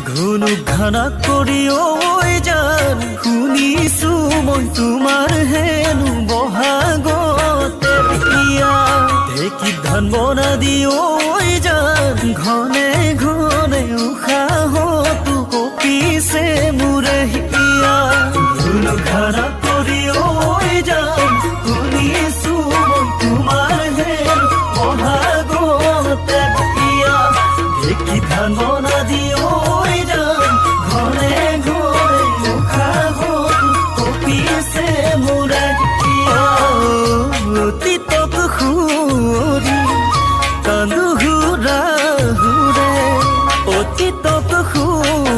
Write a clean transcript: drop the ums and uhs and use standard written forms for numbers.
ঘুনু Ghana কৰি ঐ জান শুনিছো মই তোমাৰ হেনো বহাগতে বিয়া ঢেঁকী ধান বনা দি ঐ জান ঘনে ঘনে উশাহতো কঁপিছে মোৰে হিয়া ঘুনু ঘানা কৰি ঐ জান শুনিছো মই তোমাৰ হেনো বহাগতে বিয়া ঢেঁকী ধান বনা দি অতীতক সুৰি কান্দো হুৰা হুৰে অতীতক সুৰি